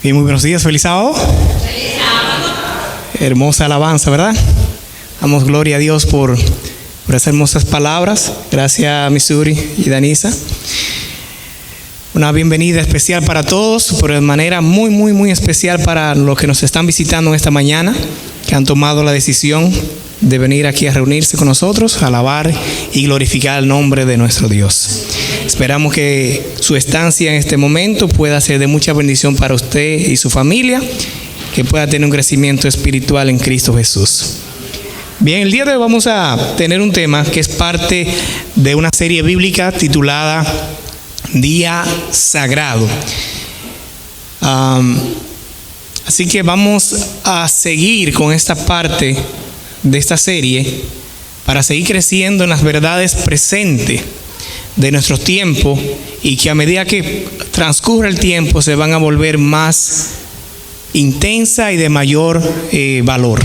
Bien, muy buenos días, feliz sábado. Feliz sábado. Hermosa alabanza, ¿verdad? Damos gloria a Dios por esas hermosas palabras. Gracias a Missouri y Danisa. Una bienvenida especial para todos, pero de manera muy especial para los que nos están visitando esta mañana, que han tomado la decisión de venir aquí a reunirse con nosotros, a alabar y glorificar el nombre de nuestro Dios. Esperamos que su estancia en este momento pueda ser de mucha bendición para usted y su familia, que pueda tener un crecimiento espiritual en Cristo Jesús. Bien, el día de hoy vamos a tener un tema que es parte de una serie bíblica titulada Día Sagrado. Así que vamos a seguir con esta parte de esta serie para seguir creciendo en las verdades presentes de nuestro tiempo, y que a medida que transcurre el tiempo se van a volver más intensa y de mayor valor.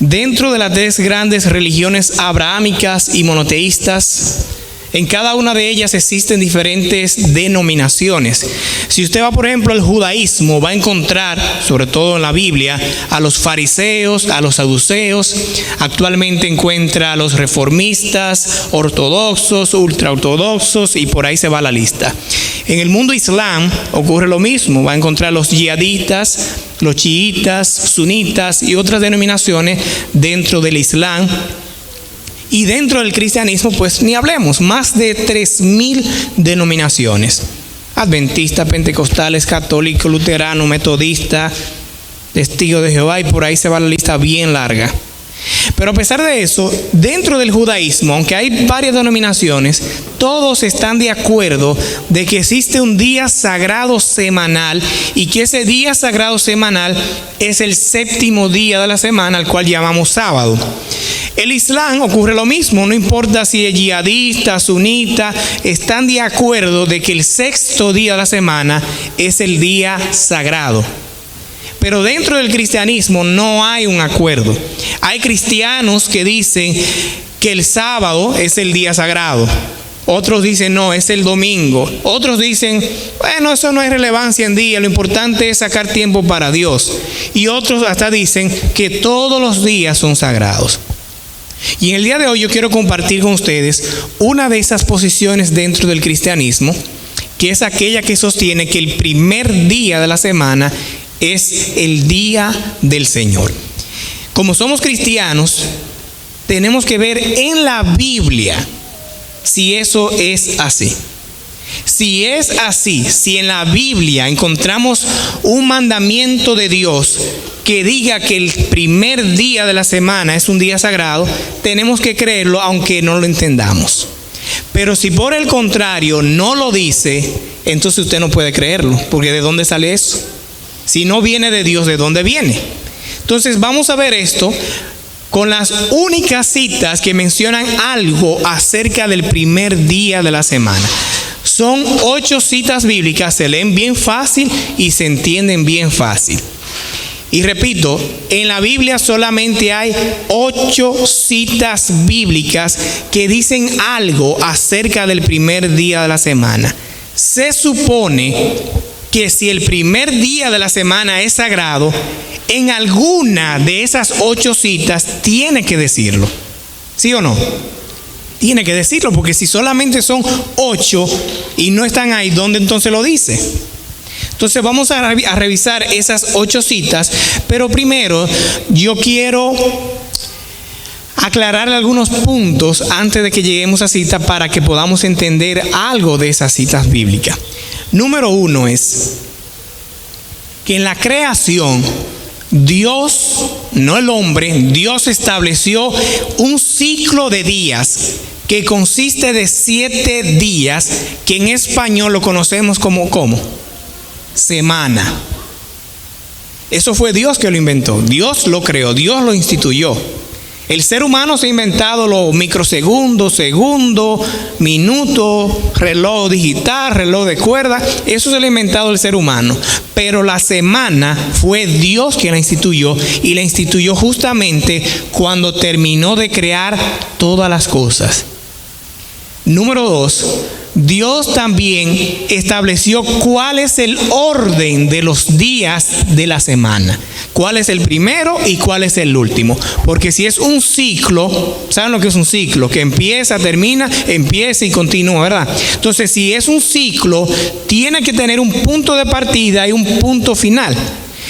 Dentro de las tres grandes religiones abrahámicas y monoteístas, en cada una de ellas existen diferentes denominaciones. Si usted va, por ejemplo, al judaísmo, va a encontrar, sobre todo en la Biblia, a los fariseos, a los saduceos. Actualmente encuentra a los reformistas, ortodoxos, ultraortodoxos, y por ahí se va la lista. En el mundo islam ocurre lo mismo. Va a encontrar los yihadistas, los chiitas, sunitas y otras denominaciones dentro del islam. Y dentro del cristianismo, pues ni hablemos, más de 3,000 denominaciones. Adventistas, pentecostales, católicos, luteranos, metodistas, testigos de Jehová, y por ahí se va la lista bien larga. Pero a pesar de eso, dentro del judaísmo, aunque hay varias denominaciones, todos están de acuerdo de que existe un día sagrado semanal, y que ese día sagrado semanal es el séptimo día de la semana, al cual llamamos sábado. El Islam ocurre lo mismo, no importa si es yihadista, sunita, están de acuerdo de que el sexto día de la semana es el día sagrado. Pero dentro del cristianismo no hay un acuerdo. Hay cristianos que dicen que el sábado es el día sagrado. Otros dicen no, es el domingo. Otros dicen, bueno, eso no hay relevancia en día, lo importante es sacar tiempo para Dios. Y otros hasta dicen que todos los días son sagrados. Y en el día de hoy yo quiero compartir con ustedes una de esas posiciones dentro del cristianismo, que es aquella que sostiene que el primer día de la semana es el día del Señor. Como somos cristianos, tenemos que ver en la Biblia si eso es así. Si es así, si en la Biblia encontramos un mandamiento de Dios que diga que el primer día de la semana es un día sagrado, tenemos que creerlo aunque no lo entendamos. Pero si por el contrario no lo dice, entonces usted no puede creerlo, porque ¿de dónde sale eso? Si no viene de Dios, ¿de dónde viene? Entonces vamos a ver esto con las únicas citas que mencionan algo acerca del primer día de la semana. Son 8 citas bíblicas, se leen bien fácil y se entienden bien fácil. Y repito, en la Biblia solamente hay 8 citas bíblicas que dicen algo acerca del primer día de la semana. Se supone que si el primer día de la semana es sagrado, en alguna de esas 8 citas tiene que decirlo. ¿Sí o no? Tiene que decirlo, porque si solamente son 8 y no están ahí, ¿dónde entonces lo dice? Entonces vamos a revisar esas 8 citas, pero primero yo quiero aclarar algunos puntos antes de que lleguemos a cita para que podamos entender algo de esas citas bíblicas. Número 1 es que en la creación Dios, no el hombre, Dios estableció un ciclo de días que consiste de 7 días, que en español lo conocemos como ¿cómo? Semana. Eso fue Dios que lo inventó, Dios lo creó, Dios lo instituyó. El ser humano se ha inventado los microsegundos, segundo, minuto, reloj digital, reloj de cuerda. Eso se lo ha inventado el ser humano. Pero la semana fue Dios quien la instituyó, y la instituyó justamente cuando terminó de crear todas las cosas. Número 2, Dios también estableció cuál es el orden de los días de la semana. ¿Cuál es el primero y cuál es el último? Porque si es un ciclo, ¿saben lo que es un ciclo? Que empieza, termina, empieza y continúa, ¿verdad? Entonces, si es un ciclo, tiene que tener un punto de partida y un punto final.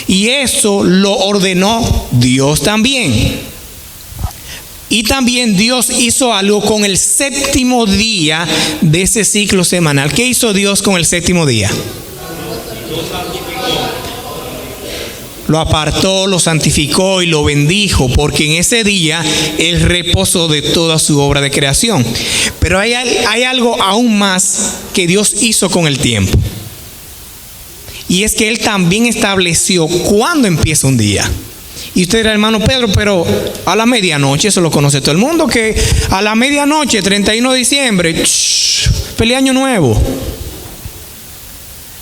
Y eso lo ordenó Dios también. Y también Dios hizo algo con el séptimo día de ese ciclo semanal. ¿Qué hizo Dios con el séptimo día? Lo apartó, lo santificó y lo bendijo, porque en ese día Él reposó de toda su obra de creación. Pero hay algo aún más que Dios hizo con el tiempo. Y es que Él también estableció cuándo empieza un día. Y usted dirá, hermano Pedro, pero a la medianoche, eso lo conoce todo el mundo, que a la medianoche, 31 de diciembre, feliz año nuevo.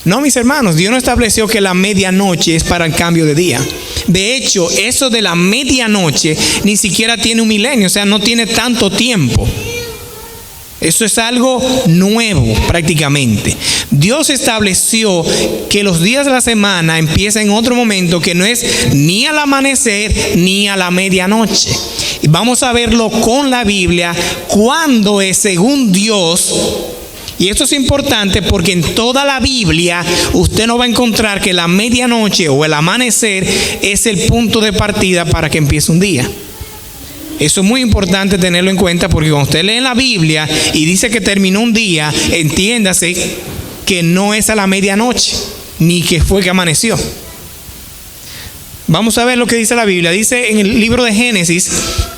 No, mis hermanos, Dios no estableció que la medianoche es para el cambio de día. De hecho, eso de la medianoche ni siquiera tiene un milenio, o sea, no tiene tanto tiempo. Eso es algo nuevo prácticamente. Dios estableció que los días de la semana empiezan en otro momento que no es ni al amanecer ni a la medianoche. Y vamos a verlo con la Biblia cuando es según Dios. Y esto es importante porque en toda la Biblia usted no va a encontrar que la medianoche o el amanecer es el punto de partida para que empiece un día. Eso es muy importante tenerlo en cuenta, porque cuando usted lee en la Biblia y dice que terminó un día, entiéndase que no es a la medianoche, ni que fue que amaneció. Vamos a ver lo que dice la Biblia. Dice en el libro de Génesis,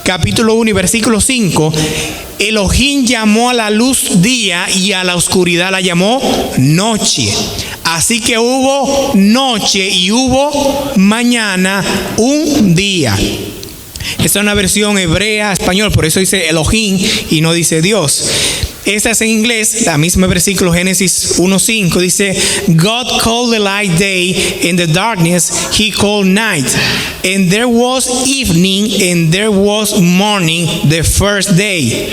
capítulo 1 y versículo 5, Elohim llamó a la luz día y a la oscuridad la llamó noche. Así que hubo noche y hubo mañana un día. Esta es una versión hebrea, español, por eso dice Elohim y no dice Dios. Esta es en inglés, la misma versículo, Génesis 1:5, dice, God called the light day, and the darkness he called night. And there was evening, and there was morning, the first day.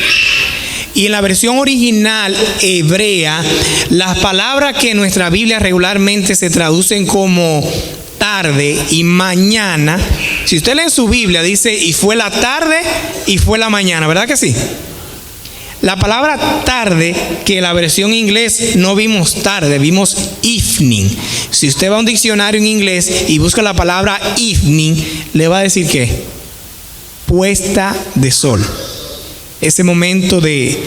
Y en la versión original hebrea, las palabras que en nuestra Biblia regularmente se traducen como tarde y mañana, si usted lee en su Biblia, dice, y fue la tarde y fue la mañana, ¿verdad que sí? La palabra tarde, que en la versión inglés no vimos tarde, vimos evening. Si usted va a un diccionario en inglés y busca la palabra evening, le va a decir ¿qué? Puesta de sol. Ese momento de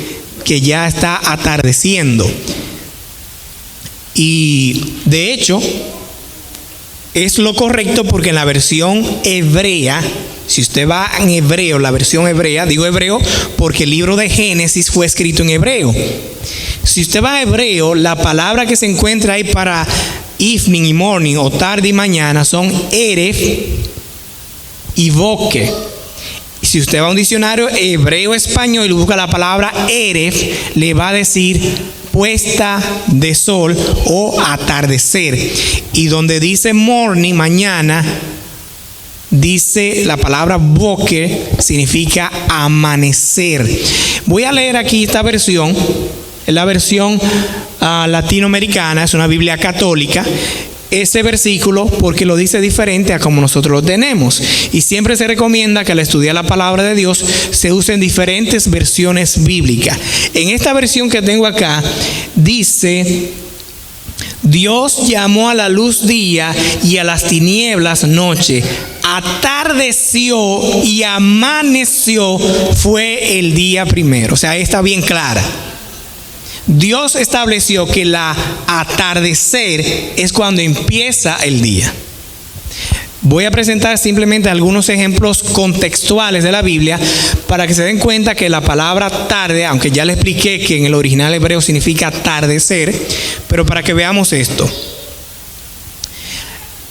que ya está atardeciendo. Y de hecho, es lo correcto porque en la versión hebrea, si usted va en hebreo, la versión hebrea, digo hebreo porque el libro de Génesis fue escrito en hebreo. Si usted va a hebreo, la palabra que se encuentra ahí para evening y morning o tarde y mañana son erev y boker. Si usted va a un diccionario hebreo-español y busca la palabra erev, le va a decir puesta de sol o atardecer. Y donde dice morning, mañana, dice la palabra boker, significa amanecer. Voy a leer aquí esta versión, es la versión latinoamericana, es una Biblia católica. Ese versículo porque lo dice diferente a como nosotros lo tenemos, y siempre se recomienda que al estudiar la palabra de Dios se usen diferentes versiones bíblicas. En esta versión que tengo acá dice: Dios llamó a la luz día y a las tinieblas noche, atardeció y amaneció fue el día primero. O sea, está bien clara. Dios estableció que la atardecer es cuando empieza el día. Voy a presentar simplemente algunos ejemplos contextuales de la Biblia para que se den cuenta que la palabra tarde, aunque ya le expliqué que en el original hebreo significa atardecer, pero para que veamos esto.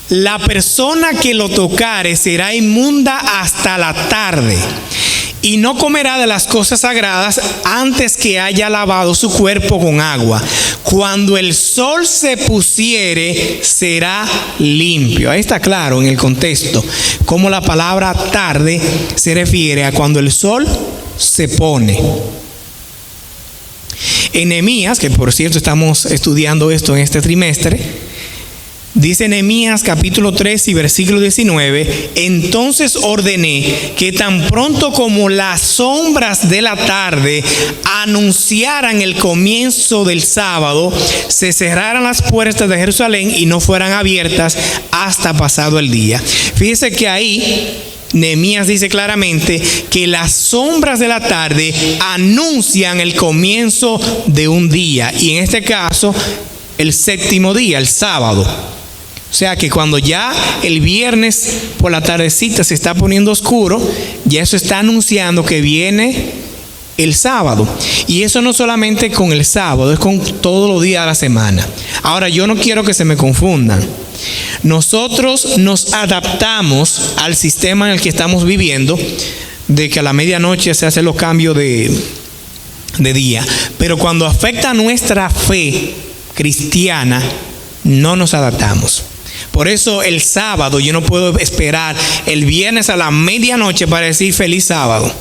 La persona que lo tocare será inmunda hasta la tarde, y no comerá de las cosas sagradas antes que haya lavado su cuerpo con agua. Cuando el sol se pusiere, será limpio. Ahí está claro en el contexto cómo la palabra tarde se refiere a cuando el sol se pone. En Nehemías, que por cierto estamos estudiando esto en este trimestre, dice Nehemías capítulo 3 y versículo 19: entonces ordené que tan pronto como las sombras de la tarde anunciaran el comienzo del sábado, se cerraran las puertas de Jerusalén y no fueran abiertas hasta pasado el día. Fíjese que ahí Nehemías dice claramente que las sombras de la tarde anuncian el comienzo de un día, y en este caso el séptimo día, el sábado. O sea que cuando ya el viernes por la tardecita se está poniendo oscuro, ya eso está anunciando que viene el sábado. Y eso no solamente con el sábado, es con todos los días de la semana. Ahora, yo no quiero que se me confundan. Nosotros nos adaptamos al sistema en el que estamos viviendo, de que a la medianoche se hacen los cambios de día. Pero cuando afecta a nuestra fe cristiana, no nos adaptamos. Por eso el sábado yo no puedo esperar el viernes a la medianoche para decir feliz sábado.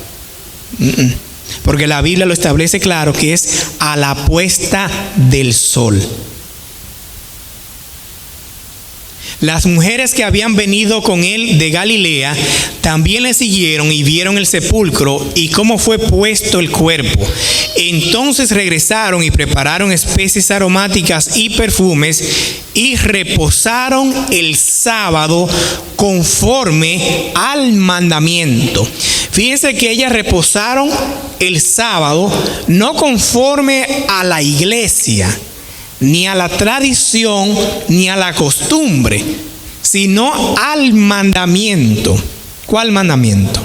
Porque la Biblia lo establece claro, que es a la puesta del sol. Las mujeres que habían venido con él de Galilea también le siguieron y vieron el sepulcro y cómo fue puesto el cuerpo. Entonces regresaron y prepararon especies aromáticas y perfumes y reposaron el sábado conforme al mandamiento. Fíjense que ellas reposaron el sábado no conforme a la iglesia, ni a la tradición, ni a la costumbre, sino al mandamiento. ¿Cuál mandamiento?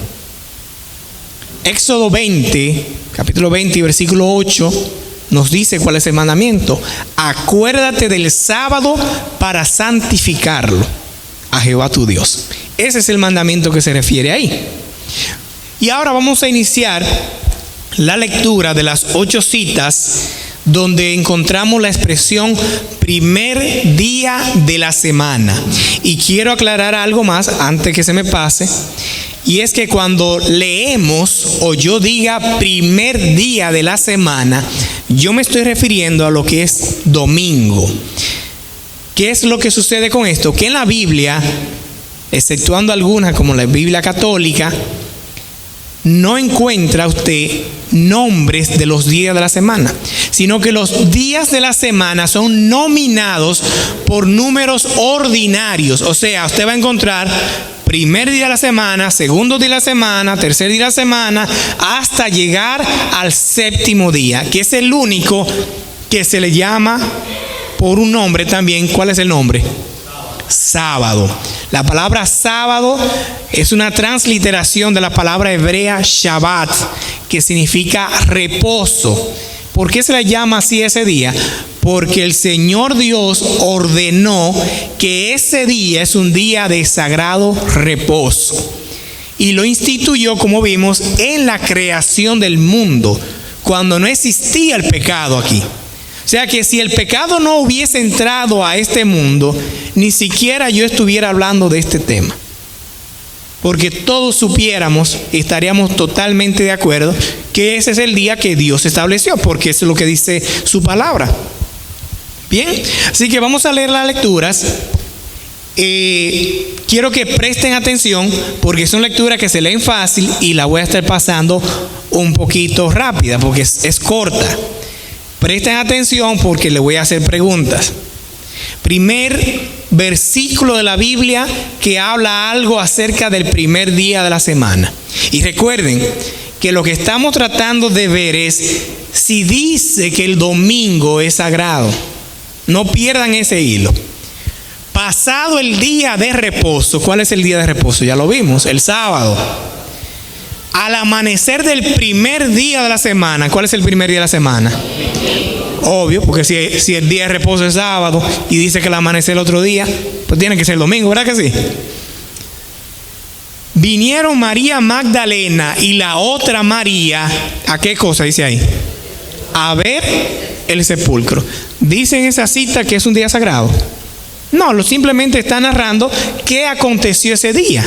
Éxodo 20, capítulo 20, versículo 8, nos dice cuál es el mandamiento. Acuérdate del sábado para santificarlo a Jehová tu Dios. Ese es el mandamiento que se refiere ahí. Y ahora vamos a iniciar la lectura de las 8 citas donde encontramos la expresión primer día de la semana. Y quiero aclarar algo más antes que se me pase, y es que cuando leemos o yo diga primer día de la semana, yo me estoy refiriendo a lo que es domingo. ¿Qué es lo que sucede con esto? Que en la Biblia, exceptuando algunas como la Biblia católica, no encuentra usted nombres de los días de la semana, sino que los días de la semana son nominados por números ordinarios. O sea, usted va a encontrar primer día de la semana, segundo día de la semana, tercer día de la semana, hasta llegar al séptimo día, que es el único que se le llama por un nombre también. ¿Cuál es el nombre? Sábado. La palabra sábado es una transliteración de la palabra hebrea Shabbat, que significa reposo. ¿Por qué se le llama así ese día? Porque el Señor Dios ordenó que ese día es un día de sagrado reposo. Y lo instituyó, como vimos, en la creación del mundo, cuando no existía el pecado aquí. O sea que si el pecado no hubiese entrado a este mundo, ni siquiera yo estuviera hablando de este tema. Porque todos supiéramos y estaríamos totalmente de acuerdo que ese es el día que Dios estableció, porque eso es lo que dice su palabra. Bien, así que vamos a leer las lecturas. Quiero que presten atención porque son lecturas que se leen fácil y la voy a estar pasando un poquito rápida porque es corta. Presten atención porque le voy a hacer preguntas. Primer versículo de la Biblia que habla algo acerca del primer día de la semana. Y recuerden que lo que estamos tratando de ver es si dice que el domingo es sagrado. No pierdan ese hilo. Pasado el día de reposo. ¿Cuál es el día de reposo? Ya lo vimos, el sábado. Al amanecer del primer día de la semana. ¿Cuál es el primer día de la semana? Obvio, porque si el día de reposo es sábado y dice que el amanecer el otro día, pues tiene que ser domingo, ¿verdad que sí? Vinieron María Magdalena y la otra María, ¿a qué cosa dice ahí? A ver el sepulcro. ¿Dice en esa cita que es un día sagrado? No, simplemente está narrando qué aconteció ese día.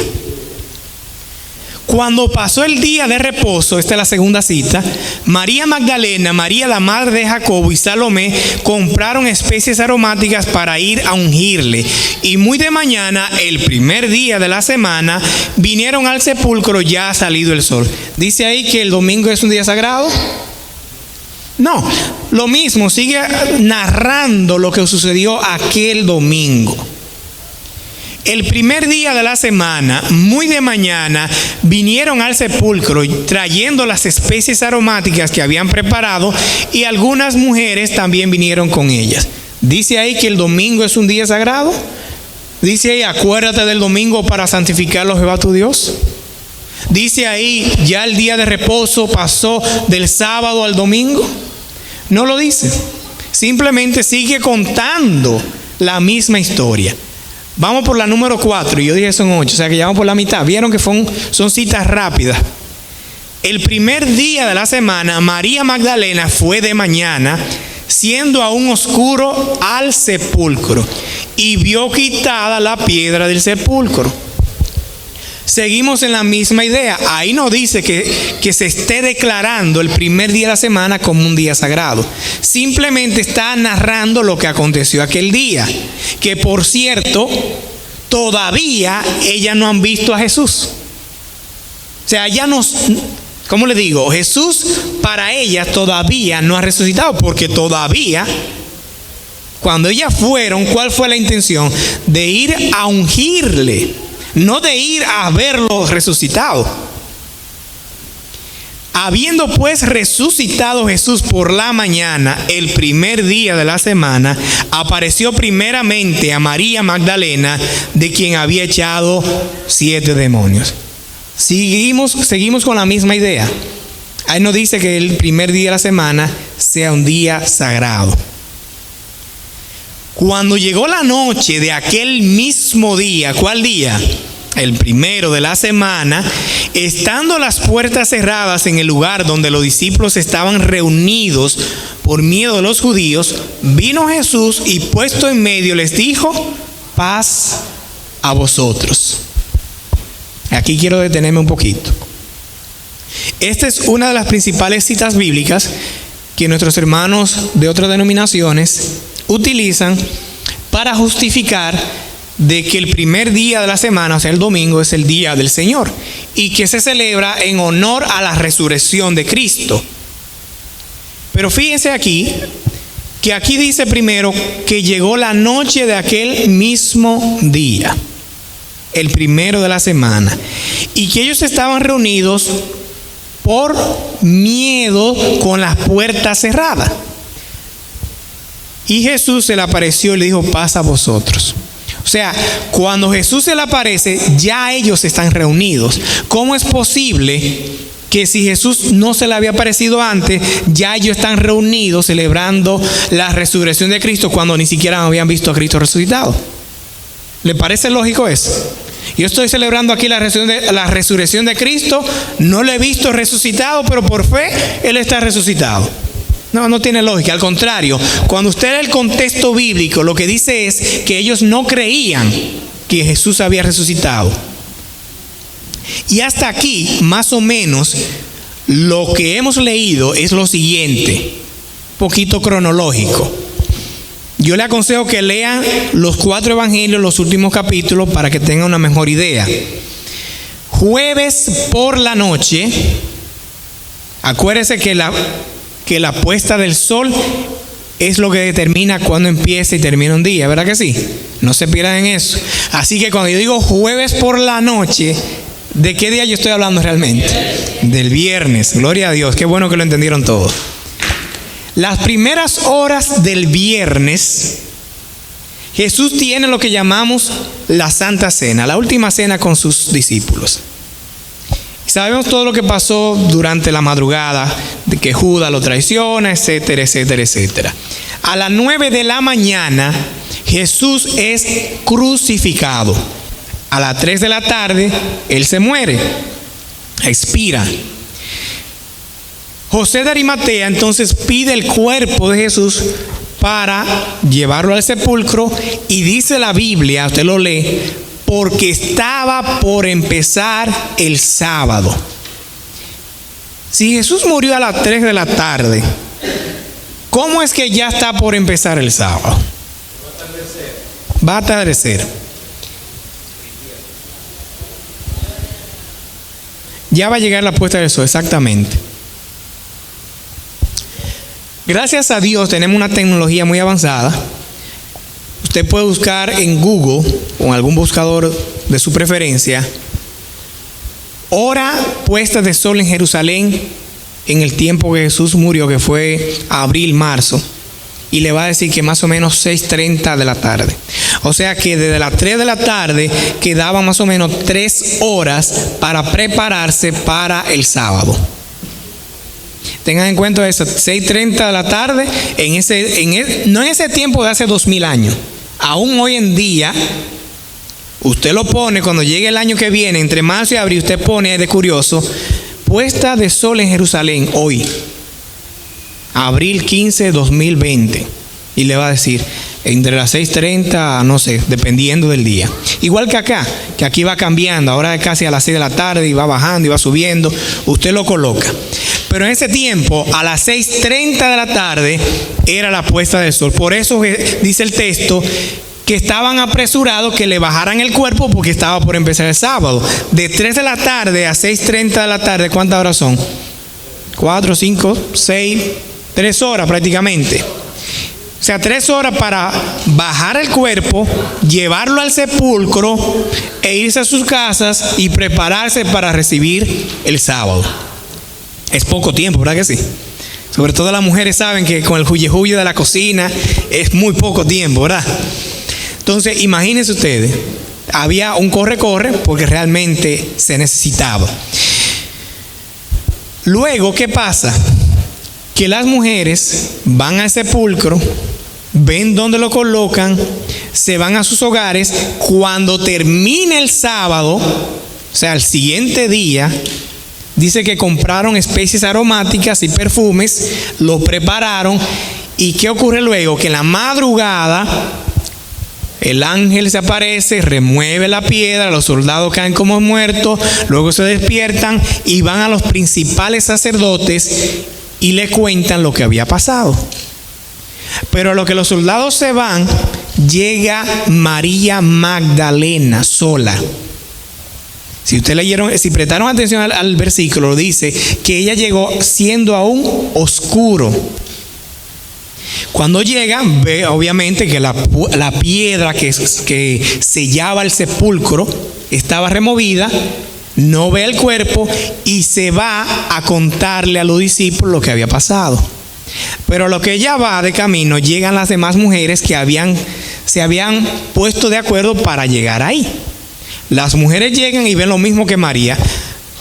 Cuando pasó el día de reposo, esta es la segunda cita, María Magdalena, María la madre de Jacobo y Salomé compraron especies aromáticas para ir a ungirle. Y muy de mañana, el primer día de la semana, vinieron al sepulcro ya ha salido el sol. ¿Dice ahí que el domingo es un día sagrado? No, lo mismo, sigue narrando lo que sucedió aquel domingo. El primer día de la semana, muy de mañana, vinieron al sepulcro trayendo las especies aromáticas que habían preparado, y algunas mujeres también vinieron con ellas. ¿Dice ahí que el domingo es un día sagrado? ¿Dice ahí, acuérdate del domingo para santificarlo Jehová tu Dios? ¿Dice ahí, ya el día de reposo pasó del sábado al domingo? No lo dice. Simplemente sigue contando la misma historia. Vamos por la número 4, y yo dije son 8, o sea que ya vamos por la mitad. Vieron que son citas rápidas. El primer día de la semana, María Magdalena fue de mañana, siendo aún oscuro, al sepulcro, y vio quitada la piedra del sepulcro. Seguimos en la misma idea. Ahí no dice que se esté declarando el primer día de la semana como un día sagrado. Simplemente está narrando lo que aconteció aquel día. Que por cierto, todavía ellas no han visto a Jesús. O sea, ya nos... ¿Cómo le digo? Jesús para ellas todavía no ha resucitado, porque todavía, cuando ellas fueron, ¿cuál fue la intención? De ir a ungirle. No de ir a verlo resucitado. Habiendo pues resucitado Jesús por la mañana, el primer día de la semana, apareció primeramente a María Magdalena, de quien había echado 7 demonios. Seguimos con la misma idea. Ahí nos dice que el primer día de la semana sea un día sagrado. Cuando llegó la noche de aquel mismo día, ¿cuál día? El primero de la semana, estando las puertas cerradas en el lugar donde los discípulos estaban reunidos por miedo de los judíos, vino Jesús y puesto en medio les dijo: paz a vosotros. Aquí quiero detenerme un poquito. Esta es una de las principales citas bíblicas que nuestros hermanos de otras denominaciones utilizan para justificar de que el primer día de la semana, o sea el domingo, es el día del Señor y que se celebra en honor a la resurrección de Cristo. Pero fíjense aquí, que aquí dice primero que llegó la noche de aquel mismo día, el primero de la semana, y que ellos estaban reunidos por miedo con las puertas cerradas. Y Jesús se le apareció y le dijo: paz a vosotros. O sea, cuando Jesús se le aparece, ya ellos están reunidos. ¿Cómo es posible que si Jesús no se le había aparecido antes, ya ellos están reunidos celebrando la resurrección de Cristo cuando ni siquiera habían visto a Cristo resucitado? ¿Le parece lógico eso? Yo estoy celebrando aquí la resurrección de Cristo, no lo he visto resucitado, pero por fe Él está resucitado. No tiene lógica. Al contrario, cuando usted lee el contexto bíblico, lo que dice es que ellos no creían que Jesús había resucitado. Y hasta aquí, más o menos, lo que hemos leído es lo siguiente, poquito cronológico. Yo le aconsejo que lean los 4 evangelios, los últimos capítulos, para que tengan una mejor idea. Jueves por la noche, acuérdese que la puesta del sol es lo que determina cuándo empieza y termina un día, ¿verdad que sí? No se pierdan en eso. Así que cuando yo digo jueves por la noche, ¿de qué día yo estoy hablando realmente? Del viernes. Gloria a Dios, qué bueno que lo entendieron todos. Las primeras horas del viernes, Jesús tiene lo que llamamos la Santa Cena, la última cena con sus discípulos. Sabemos todo lo que pasó durante la madrugada, de que Judas lo traiciona, etcétera, etcétera, etcétera. A las 9 de la mañana, Jesús es crucificado. A las 3 de la tarde, Él se muere, expira. José de Arimatea entonces pide el cuerpo de Jesús para llevarlo al sepulcro, y dice la Biblia, usted lo lee, porque estaba por empezar el sábado. Si Jesús murió a las 3 de la tarde, ¿cómo es que ya está por empezar el sábado? Va a atardecer. Ya va a llegar la puesta del sol, exactamente. Gracias a Dios tenemos una tecnología muy avanzada. Usted puede buscar en Google o en algún buscador de su preferencia, hora puesta de sol en Jerusalén en el tiempo que Jesús murió, que fue abril, marzo, y le va a decir que más o menos 6:30 de la tarde. O sea que desde las 3 de la tarde quedaban más o menos 3 horas para prepararse para el sábado. Tengan en cuenta eso, 6:30 de la tarde, no en ese tiempo de hace 2000 años. Aún hoy en día, usted lo pone, cuando llegue el año que viene, entre marzo y abril, usted pone de curioso, puesta de sol en Jerusalén hoy, abril 15, 2020. Y le va a decir, entre las 6:30, no sé, dependiendo del día. Igual que acá, que aquí va cambiando, ahora es casi a las 6 de la tarde y va bajando y va subiendo, usted lo coloca. Pero en ese tiempo, a las 6:30 de la tarde, era la puesta del sol. Por eso dice el texto que estaban apresurados que le bajaran el cuerpo porque estaba por empezar el sábado. De 3 de la tarde a 6:30 de la tarde, ¿cuántas horas son? 4, 5, 6, 3 horas prácticamente. O sea, 3 horas para bajar el cuerpo, llevarlo al sepulcro e irse a sus casas y prepararse para recibir el sábado. Es poco tiempo, ¿verdad que sí? Sobre todo las mujeres saben que con el huye de la cocina es muy poco tiempo, ¿verdad? Entonces, imagínense ustedes, había un corre-corre porque realmente se necesitaba. Luego, ¿qué pasa? Que las mujeres van al sepulcro, ven dónde lo colocan, se van a sus hogares. Cuando termine el sábado, o sea, el siguiente día, dice que compraron especies aromáticas y perfumes, lo prepararon. ¿Y qué ocurre luego? Que en la madrugada el ángel se aparece, remueve la piedra, los soldados caen como muertos, luego se despiertan y van a los principales sacerdotes y le cuentan lo que había pasado. Pero a lo que los soldados se van, llega María Magdalena sola. Si ustedes leyeron, si prestaron atención al versículo, dice que ella llegó siendo aún oscuro. Cuando llega, ve obviamente que la piedra que sellaba el sepulcro estaba removida, no ve el cuerpo y se va a contarle a los discípulos lo que había pasado. Pero lo que ella va de camino, llegan las demás mujeres que se habían puesto de acuerdo para llegar ahí. Las mujeres llegan y ven lo mismo que María.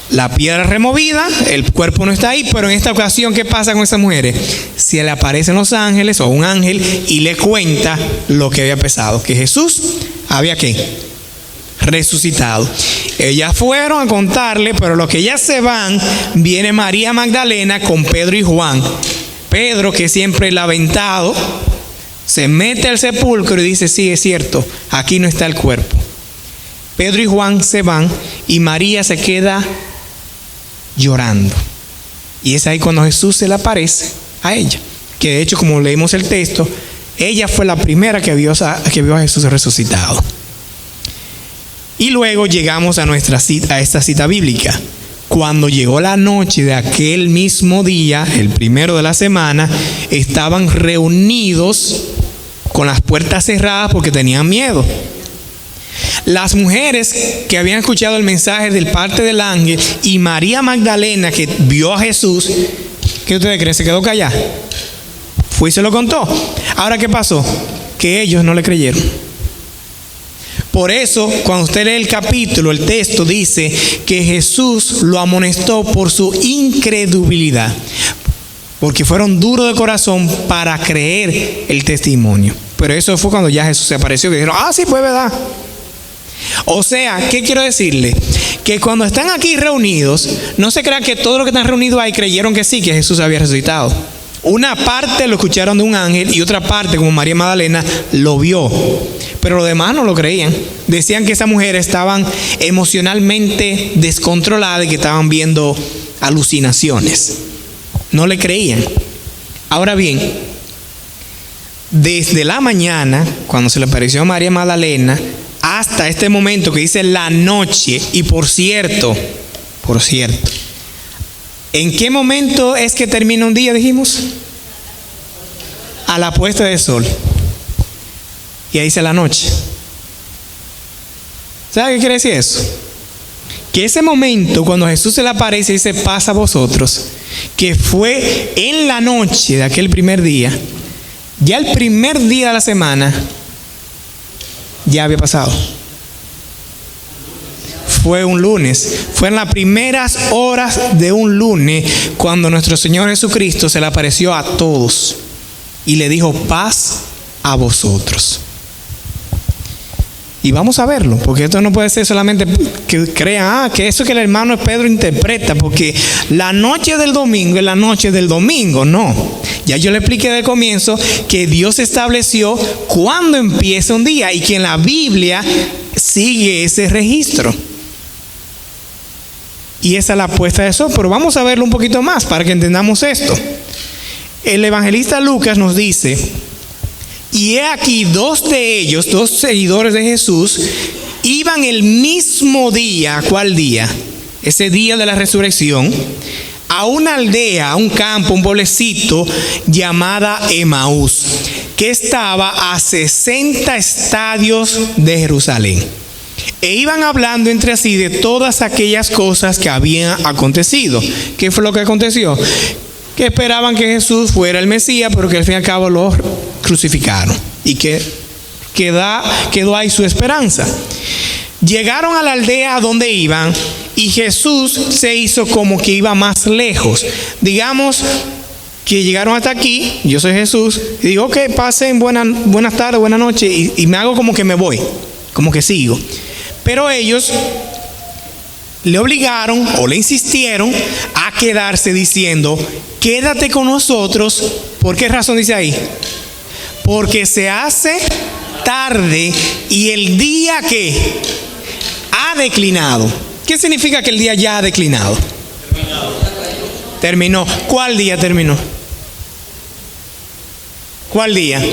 La piedra removida, el cuerpo no está ahí, pero en esta ocasión, ¿qué pasa con esas mujeres? Se le aparecen los ángeles o un ángel y le cuenta lo que había pasado, que Jesús había ¿qué? Resucitado. Ellas fueron a contarle, pero lo que ellas se van, viene María Magdalena con Pedro y Juan. Pedro, que siempre el aventado, se mete al sepulcro y dice, sí, es cierto, aquí no está el cuerpo. Pedro y Juan se van y María se queda llorando. Y es ahí cuando Jesús se le aparece a ella. Que de hecho, como leímos el texto, ella fue la primera que vio a Jesús resucitado. Y luego llegamos a esta cita bíblica. Cuando llegó la noche de aquel mismo día, el primero de la semana, estaban reunidos con las puertas cerradas porque tenían miedo. Las mujeres que habían escuchado el mensaje del parte del ángel y María Magdalena que vio a Jesús, ¿qué ustedes creen? ¿Se quedó callada? Fue y se lo contó. Ahora, ¿qué pasó? Que ellos no le creyeron. Por eso, cuando usted lee el capítulo, el texto dice que Jesús lo amonestó por su incredulidad, porque fueron duros de corazón para creer el testimonio. Pero eso fue cuando ya Jesús se apareció, que dijeron, sí, pues verdad. O sea, ¿qué quiero decirle? Que cuando están aquí reunidos, no se crean que todos los que están reunidos ahí creyeron que sí, que Jesús había resucitado. Una parte lo escucharon de un ángel y otra parte, como María Magdalena, lo vio. pero los demás no lo creían. Decían que esas mujeres estaban emocionalmente descontroladas y que estaban viendo alucinaciones. No le creían. Ahora bien, desde la mañana, cuando se le apareció a María Magdalena, hasta este momento que dice la noche, y por cierto, ¿en qué momento es que termina un día, dijimos? A la puesta del sol. Y ahí dice la noche. ¿Sabe qué quiere decir eso? Que ese momento, cuando Jesús se le aparece y dice, paz a vosotros, que fue en la noche de aquel primer día, ya el primer día de la semana, ya había pasado. Fue un lunes. Fue en las primeras horas de un lunes cuando nuestro Señor Jesucristo se le apareció a todos y le dijo, paz a vosotros. Y vamos a verlo, porque esto no puede ser solamente que crean, que eso que el hermano Pedro interpreta, porque la noche del domingo es la noche del domingo. No, ya yo le expliqué de comienzo que Dios estableció cuándo empieza un día y que en la Biblia sigue ese registro. Y esa es la puesta de sol, pero vamos a verlo un poquito más para que entendamos esto. El evangelista Lucas nos dice, y he aquí dos de ellos, dos seguidores de Jesús, iban el mismo día. ¿Cuál día? Ese día de la resurrección, a una aldea, a un campo, un pueblecito llamada Emaús, que estaba a 60 estadios de Jerusalén. E iban hablando entre sí de todas aquellas cosas que habían acontecido. ¿Qué fue lo que aconteció? Que esperaban que Jesús fuera el Mesías, pero que al fin y al cabo lo crucificaron. Y que quedó ahí su esperanza. Llegaron a la aldea a donde iban y Jesús se hizo como que iba más lejos. Digamos que llegaron hasta aquí, yo soy Jesús, y digo, ok, pasen buenas tardes, buenas noches, y me hago como que me voy, como que sigo. Pero ellos le obligaron o le insistieron a quedarse diciendo, quédate con nosotros. ¿Por qué razón dice ahí? Porque se hace tarde y el día que ha declinado. ¿Qué significa que el día ya ha declinado? Terminó. ¿Cuál día terminó? ¿Cuál día?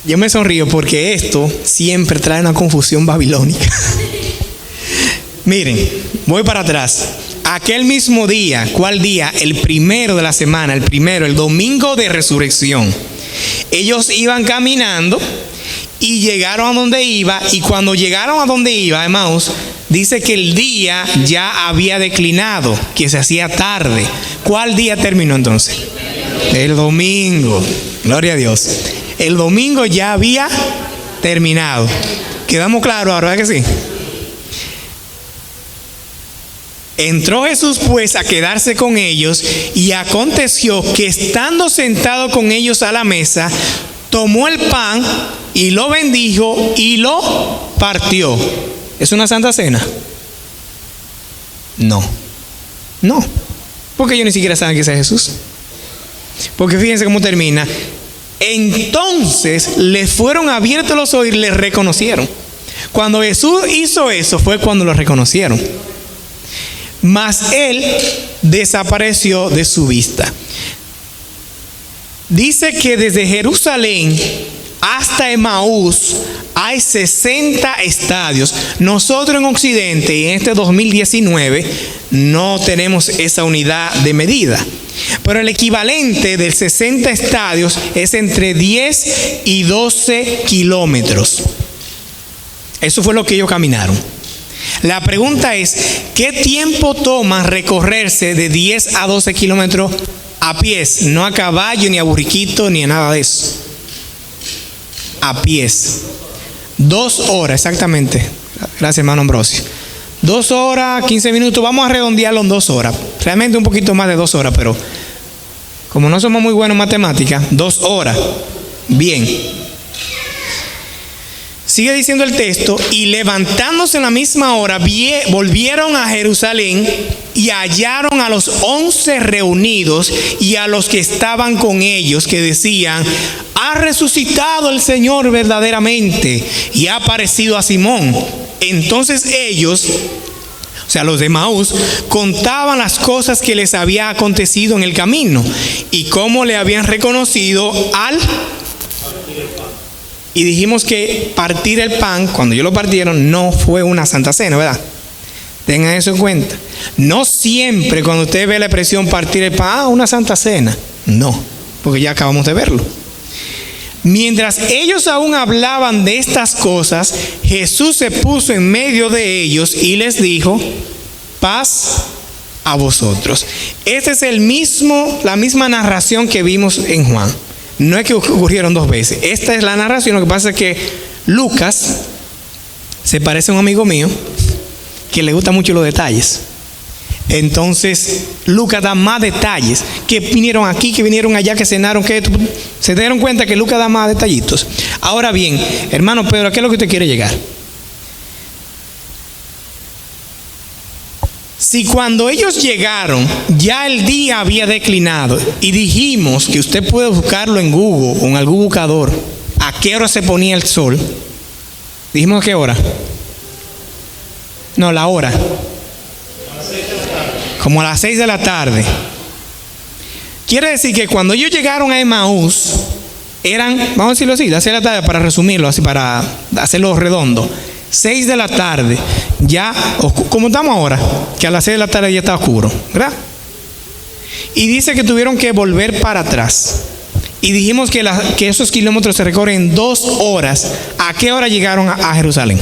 Yo me sonrío porque esto siempre trae una confusión babilónica. Miren, voy para atrás. Aquel mismo día, ¿cuál día? El primero de la semana, el domingo de resurrección. Ellos iban caminando y llegaron a donde iba, y cuando llegaron a donde iba, Emaús, dice que el día ya había declinado, que se hacía tarde. ¿Cuál día terminó entonces? El domingo. Gloria a Dios. El domingo ya había terminado. ¿Quedamos claros ahora, verdad que sí? Entró Jesús pues a quedarse con ellos, y aconteció que estando sentado con ellos a la mesa, tomó el pan y lo bendijo y lo partió. ¿Es una santa cena? No, porque ellos ni siquiera saben que es Jesús. Porque fíjense cómo termina. Entonces les fueron abiertos los ojos y le reconocieron. Cuando Jesús hizo eso fue cuando lo reconocieron. Mas él desapareció de su vista. Dice que desde Jerusalén hasta Emaús hay 60 estadios. Nosotros en Occidente y en este 2019 no tenemos esa unidad de medida. Pero el equivalente de 60 estadios es entre 10 y 12 kilómetros. Eso fue lo que ellos caminaron. La pregunta es, ¿qué tiempo toma recorrerse de 10 a 12 kilómetros a pies? No a caballo, ni a burriquito, ni a nada de eso. A pies. 2 horas, exactamente. Gracias, hermano Ambrosio. 2 horas, 15 minutos. Vamos a redondearlo en 2 horas. Realmente un poquito más de 2 horas, pero como no somos muy buenos en matemáticas, 2 horas. Bien. Sigue diciendo el texto, y levantándose en la misma hora, volvieron a Jerusalén, y hallaron a los 11 reunidos y a los que estaban con ellos, que decían: ha resucitado el Señor verdaderamente y ha aparecido a Simón. Entonces ellos, o sea, los de Emaús, contaban las cosas que les había acontecido en el camino y cómo le habían reconocido al... Y dijimos que partir el pan, cuando ellos lo partieron, no fue una santa cena, ¿verdad? Tengan eso en cuenta. No siempre cuando usted ve la expresión partir el pan, una santa cena. No, porque ya acabamos de verlo. Mientras ellos aún hablaban de estas cosas, Jesús se puso en medio de ellos y les dijo: paz a vosotros. Esta es la misma narración que vimos en Juan. No es que ocurrieron dos veces. Esta es la narración. Lo que pasa es que Lucas se parece a un amigo mío que le gustan mucho los detalles. Entonces Lucas da más detalles. Que vinieron aquí, que vinieron allá, que cenaron, que se dieron cuenta que Lucas da más detallitos. Ahora bien, hermano Pedro, ¿a qué es lo que usted quiere llegar? Si cuando ellos llegaron ya el día había declinado y dijimos que usted puede buscarlo en Google o en algún buscador, ¿a qué hora se ponía el sol? Dijimos: ¿a qué hora? No, la hora. Como a las 6 de la tarde. Quiere decir que cuando ellos llegaron a Emaús, eran, vamos a decirlo así, las 6 de la tarde, para resumirlo, así para hacerlo redondo. 6 de la tarde, ya, como estamos ahora, que a las 6 de la tarde ya está oscuro, ¿verdad? Y dice que tuvieron que volver para atrás. Y dijimos que esos kilómetros se recorren en 2 horas. ¿A qué hora llegaron a Jerusalén?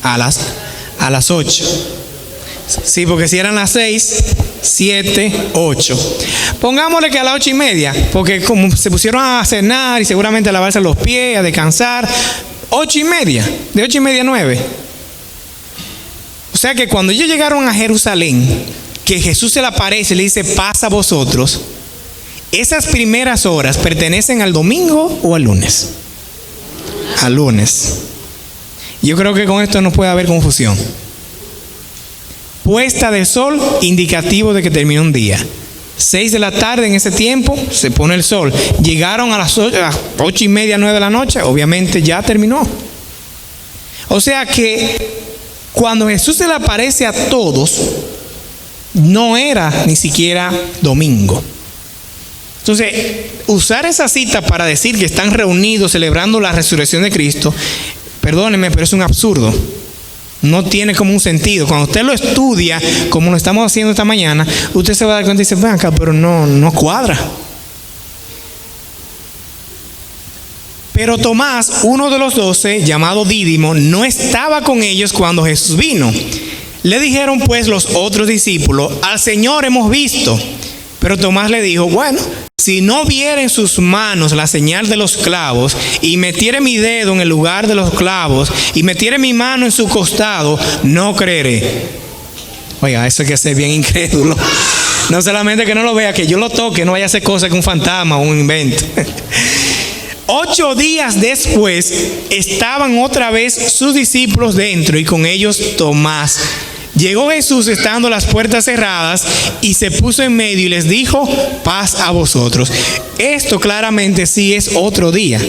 A las 8. Sí, porque si eran las 6, 7, 8. Pongámosle que a las 8:30, porque como se pusieron a cenar y seguramente a lavarse los pies, a descansar, 8:30, de 8:30 a 9. O sea que cuando ellos llegaron a Jerusalén, que Jesús se le aparece y le dice: paz a vosotros, esas primeras horas pertenecen al domingo o al lunes. Al lunes. Yo creo que con esto no puede haber confusión. Puesta de sol, indicativo de que terminó un día. 6 de la tarde, en ese tiempo se pone el sol. Llegaron a las 8:30, 9 de la noche, obviamente ya terminó. O sea que cuando Jesús se le aparece a todos, no era ni siquiera domingo. Entonces, usar esa cita para decir que están reunidos celebrando la resurrección de Cristo, perdónenme, pero es un absurdo. No tiene como un sentido. Cuando usted lo estudia, como lo estamos haciendo esta mañana, usted se va a dar cuenta y dice: ven acá, pero no cuadra. Pero Tomás, uno de los 12, llamado Dídimo, no estaba con ellos cuando Jesús vino. Le dijeron pues los otros discípulos: al Señor hemos visto. Pero Tomás le dijo: bueno, si no viere en sus manos la señal de los clavos, y metiere mi dedo en el lugar de los clavos, y metiere mi mano en su costado, no creeré. Oiga, eso hay que ser bien incrédulo. No solamente que no lo vea, que yo lo toque, no vaya a hacer cosas que un fantasma o un invento. 8 días después estaban otra vez sus discípulos dentro, y con ellos Tomás. Llegó Jesús estando las puertas cerradas y se puso en medio y les dijo: paz a vosotros. Esto claramente sí es otro día.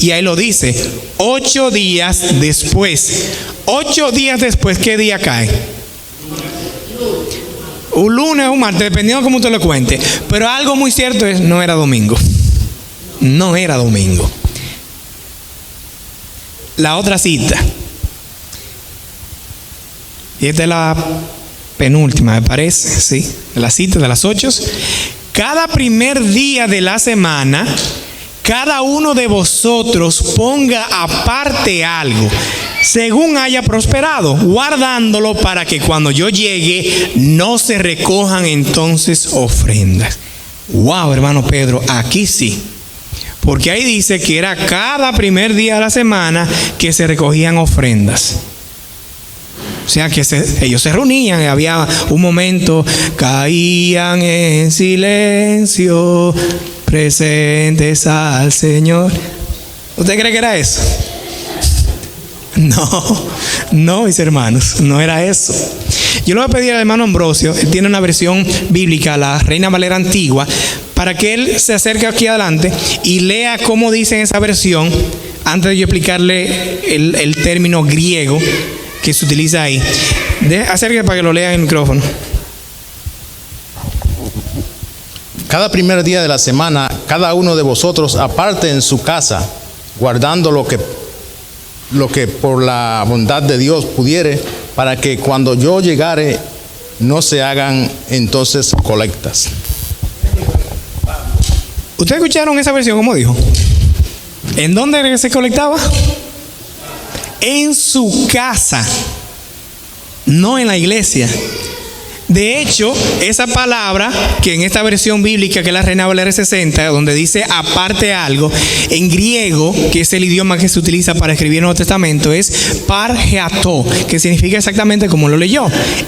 Y ahí lo dice: 8 días después. 8 días después, ¿qué día cae? Un lunes o un martes, dependiendo de cómo usted lo cuente. Pero algo muy cierto es: no era domingo. No era domingo. La otra cita. Y esta es la penúltima, me parece, sí, la cita de las 8. Cada primer día de la semana, cada uno de vosotros ponga aparte algo, según haya prosperado, guardándolo para que cuando yo llegue no se recojan entonces ofrendas. Wow, hermano Pedro, aquí sí. Porque ahí dice que era cada primer día de la semana que se recogían ofrendas. O sea que ellos se reunían y había un momento, caían en silencio, presentes al Señor. ¿Usted cree que era eso? No, mis hermanos, no era eso. Yo le voy a pedir al hermano Ambrosio, él tiene una versión bíblica, la Reina Valera Antigua, para que él se acerque aquí adelante y lea cómo dice en esa versión, antes de yo explicarle el término griego que se utiliza ahí. Acérquese para que lo lea en el micrófono. Cada primer día de la semana, cada uno de vosotros aparte en su casa, guardando lo que por la bondad de Dios pudiere, para que cuando yo llegare no se hagan entonces colectas. ¿Ustedes escucharon esa versión? ¿Cómo dijo? ¿En dónde se colectaba? En su casa, no en la iglesia. De hecho, esa palabra que en esta versión bíblica, que es la Reina Valera 60, donde dice aparte algo, en griego, que es el idioma que se utiliza para escribir el Nuevo Testamento, es pargeato, que significa exactamente como lo leyó: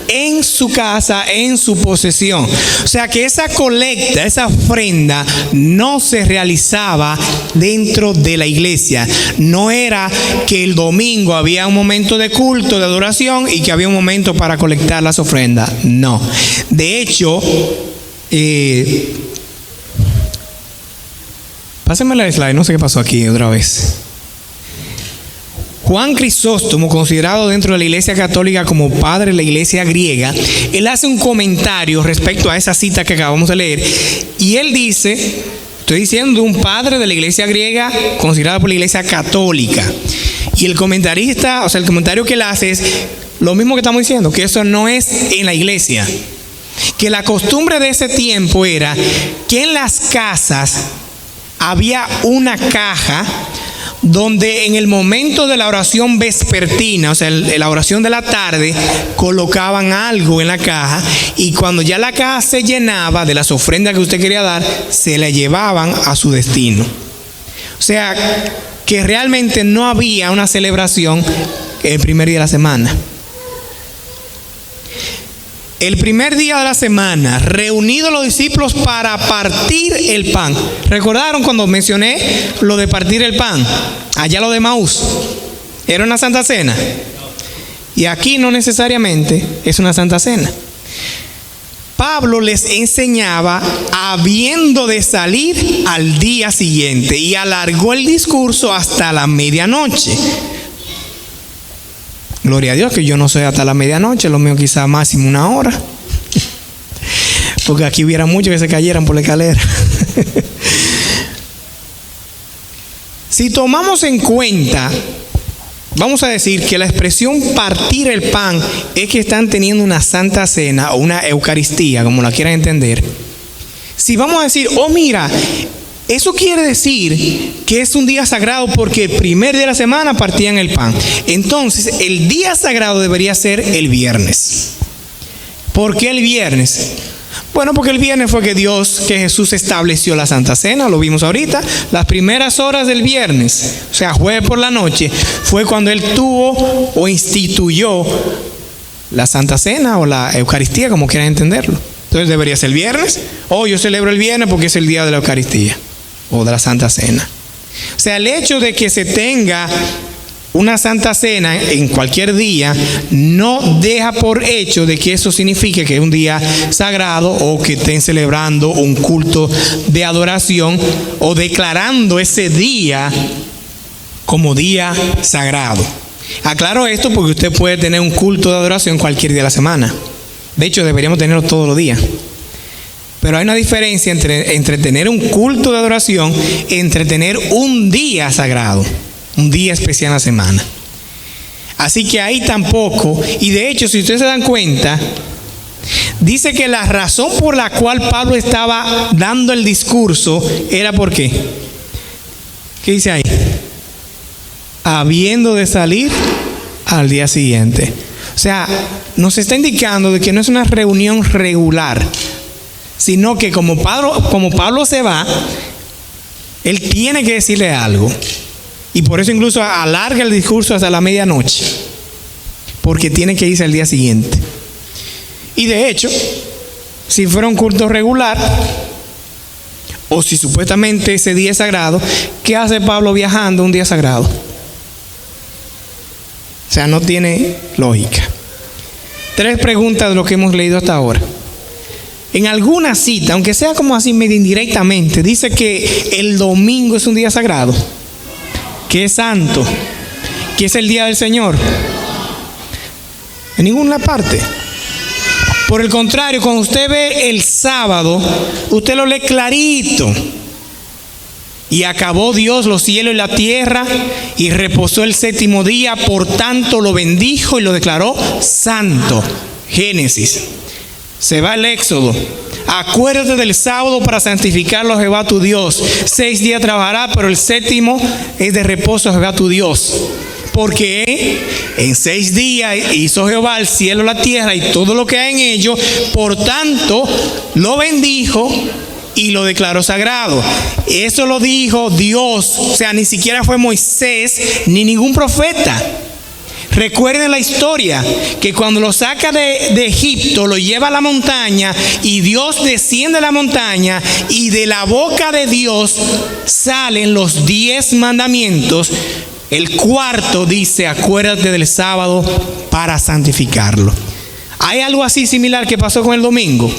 en su casa, en su posesión. O sea que esa colecta, esa ofrenda no se realizaba dentro de la iglesia. No era que el domingo había un momento de culto, de adoración, y que había un momento para colectar las ofrendas. No. De hecho, pásenme la slide, no sé qué pasó aquí otra vez. Juan Crisóstomo, considerado dentro de la Iglesia Católica como padre de la Iglesia griega, él hace un comentario respecto a esa cita que acabamos de leer, y él dice, estoy diciendo un padre de la Iglesia griega considerado por la Iglesia Católica, y el comentarista, o sea, el comentario que él hace es lo mismo que estamos diciendo, que eso no es en la iglesia. Que la costumbre de ese tiempo era que en las casas había una caja donde en el momento de la oración vespertina, o sea, la oración de la tarde, colocaban algo en la caja, y cuando ya la caja se llenaba de las ofrendas que usted quería dar, se la llevaban a su destino. O sea, que realmente no había una celebración el primer día de la semana. El primer día de la semana, reunidos los discípulos para partir el pan. ¿Recordaron cuando mencioné lo de partir el pan? Allá lo de Maús. ¿Era una santa cena? Y aquí no necesariamente es una santa cena. Pablo les enseñaba habiendo de salir al día siguiente, y alargó el discurso hasta la medianoche. Gloria a Dios que yo no soy hasta la medianoche, lo mío quizá máximo 1 hora. Porque aquí hubiera muchos que se cayeran por la escalera. Si tomamos en cuenta, vamos a decir que la expresión partir el pan es que están teniendo una santa cena o una eucaristía, como la quieran entender. Si vamos a decir, oh mira, eso quiere decir que es un día sagrado porque el primer día de la semana partían el pan. Entonces, el día sagrado debería ser el viernes. ¿Por qué el viernes? Bueno, porque el viernes fue que Jesús estableció la Santa Cena, lo vimos ahorita. Las primeras horas del viernes, o sea, jueves por la noche, fue cuando Él tuvo o instituyó la Santa Cena o la Eucaristía, como quieran entenderlo. Entonces, debería ser el viernes. Yo celebro el viernes porque es el día de la Eucaristía o de la Santa Cena. O sea, el hecho de que se tenga una Santa Cena en cualquier día no deja por hecho de que eso signifique que es un día sagrado o que estén celebrando un culto de adoración o declarando ese día como día sagrado. Aclaro esto porque usted puede tener un culto de adoración cualquier día de la semana. De hecho, deberíamos tenerlo todos los días. Pero hay una diferencia entre tener un culto de adoración, entre tener un día sagrado, un día especial en la semana. Así que ahí tampoco, y de hecho, si ustedes se dan cuenta, dice que la razón por la cual Pablo estaba dando el discurso era ¿por qué? ¿Qué dice ahí? Habiendo de salir al día siguiente. O sea, nos está indicando de que no es una reunión regular, sino que como Pablo se va, él tiene que decirle algo. Y por eso incluso alarga el discurso hasta la medianoche, porque tiene que irse al día siguiente. Y de hecho, si fuera un culto regular, o si supuestamente ese día es sagrado, ¿qué hace Pablo viajando un día sagrado? O sea, no tiene lógica. 3 preguntas de lo que hemos leído hasta ahora. En alguna cita, aunque sea como así medio indirectamente, dice que el domingo es un día sagrado, que es santo, que es el día del Señor. En ninguna parte. Por el contrario, cuando usted ve el sábado, usted lo lee clarito. Y acabó Dios los cielos y la tierra y reposó el 7º día, por tanto lo bendijo y lo declaró santo. Génesis. Se va el Éxodo. Acuérdate del sábado para santificarlo a Jehová tu Dios. 6 días trabajará, pero el 7º es de reposo a Jehová tu Dios. Porque en 6 días hizo Jehová el cielo, la tierra y todo lo que hay en ellos. Por tanto, lo bendijo y lo declaró sagrado. Eso lo dijo Dios. O sea, ni siquiera fue Moisés ni ningún profeta. Recuerden la historia, que cuando lo saca de Egipto, lo lleva a la montaña y Dios desciende a la montaña y de la boca de Dios salen los 10 mandamientos. El 4 dice, acuérdate del sábado para santificarlo. ¿Hay algo así similar que pasó con el domingo?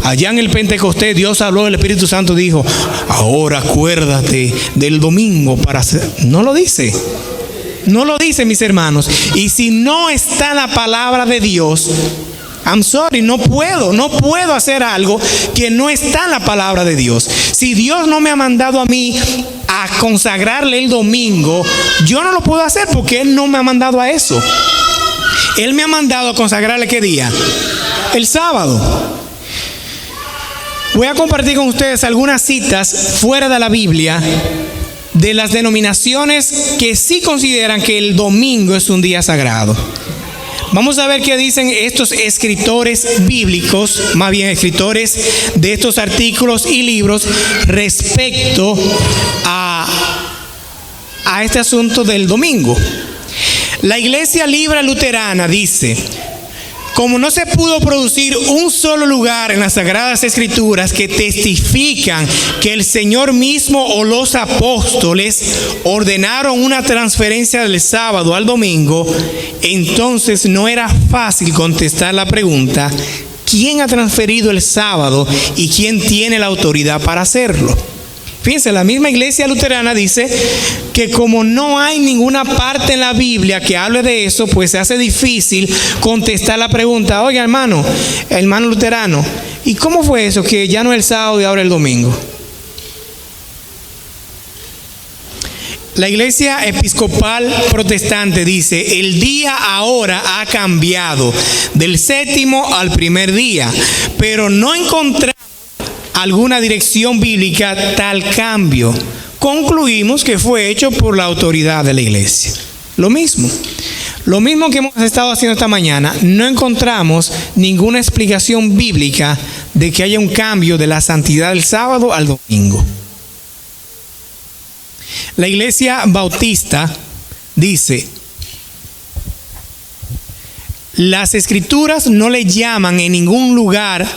Allá en el Pentecostés Dios habló, el Espíritu Santo dijo, ahora acuérdate del domingo para hacer. No lo dice. No lo dice, mis hermanos. Y si no está la palabra de Dios, I'm sorry, no puedo hacer algo que no está en la palabra de Dios. Si Dios no me ha mandado a mí a consagrarle el domingo, yo no lo puedo hacer porque Él no me ha mandado a eso. Él me ha mandado a consagrarle ¿qué día? El sábado. Voy a compartir con ustedes algunas citas fuera de la Biblia de las denominaciones que sí consideran que el domingo es un día sagrado. Vamos a ver qué dicen estos escritores bíblicos, más bien escritores de estos artículos y libros respecto a este asunto del domingo. La Iglesia Libre Luterana dice: como no se pudo producir un solo lugar en las Sagradas Escrituras que testifican que el Señor mismo o los apóstoles ordenaron una transferencia del sábado al domingo, entonces no era fácil contestar la pregunta: ¿quién ha transferido el sábado y quién tiene la autoridad para hacerlo? Fíjense, la misma Iglesia Luterana dice que como no hay ninguna parte en la Biblia que hable de eso, pues se hace difícil contestar la pregunta: oiga, hermano luterano, ¿y cómo fue eso que ya no es el sábado y ahora el domingo? La Iglesia Episcopal Protestante dice: el día ahora ha cambiado del 7º al primer día, pero no encontramos alguna dirección bíblica tal cambio. Concluimos que fue hecho por la autoridad de la iglesia. Lo mismo que hemos estado haciendo esta mañana, no encontramos ninguna explicación bíblica de que haya un cambio de la santidad del sábado al domingo. La Iglesia Bautista dice: las Escrituras no le llaman en ningún lugar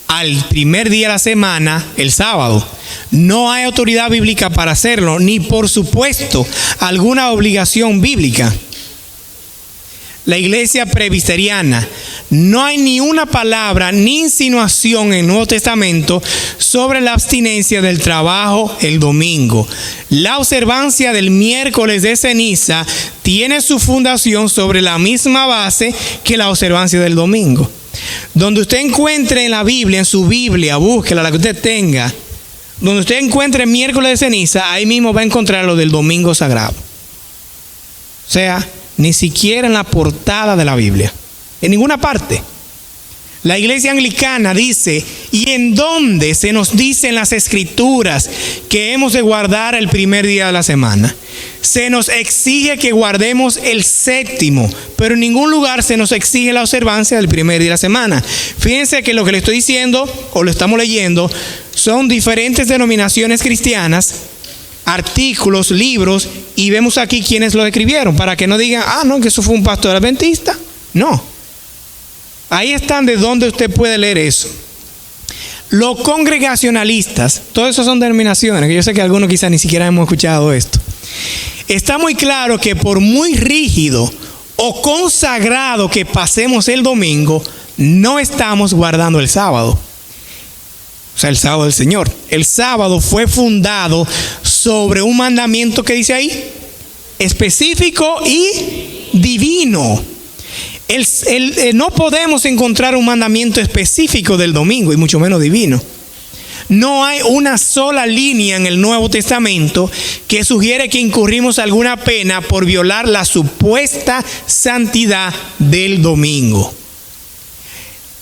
al primer día de la semana el sábado. No hay autoridad bíblica para hacerlo, ni por supuesto alguna obligación bíblica. La Iglesia Presbiteriana: no hay ni una palabra ni insinuación en el Nuevo Testamento sobre la abstinencia del trabajo el domingo. La observancia del miércoles de ceniza tiene su fundación sobre la misma base que la observancia del domingo. Donde usted encuentre en la Biblia, en su Biblia, búsquela, la que usted tenga, donde usted encuentre miércoles de ceniza, ahí mismo va a encontrar lo del domingo sagrado. O sea, ni siquiera en la portada de la Biblia, en ninguna parte. La Iglesia Anglicana dice: ¿y en dónde se nos dice en las Escrituras que hemos de guardar el primer día de la semana? Se nos exige que guardemos el 7º, pero en ningún lugar se nos exige la observancia del primer día de la semana. Fíjense que lo que le estoy diciendo, o lo estamos leyendo, son diferentes denominaciones cristianas, artículos, libros, y vemos aquí quiénes lo escribieron, para que no digan: no, que eso fue un pastor adventista. No. Ahí están de donde usted puede leer eso. Los congregacionalistas, todas esas son denominaciones, que yo sé que algunos quizás ni siquiera hemos escuchado esto. Está muy claro que por muy rígido o consagrado que pasemos el domingo, no estamos guardando el sábado. O sea, el sábado del Señor. El sábado fue fundado sobre un mandamiento que dice ahí, específico y divino. No podemos encontrar un mandamiento específico del domingo y mucho menos divino. No hay una sola línea en el Nuevo Testamento que sugiere que incurrimos alguna pena por violar la supuesta santidad del domingo.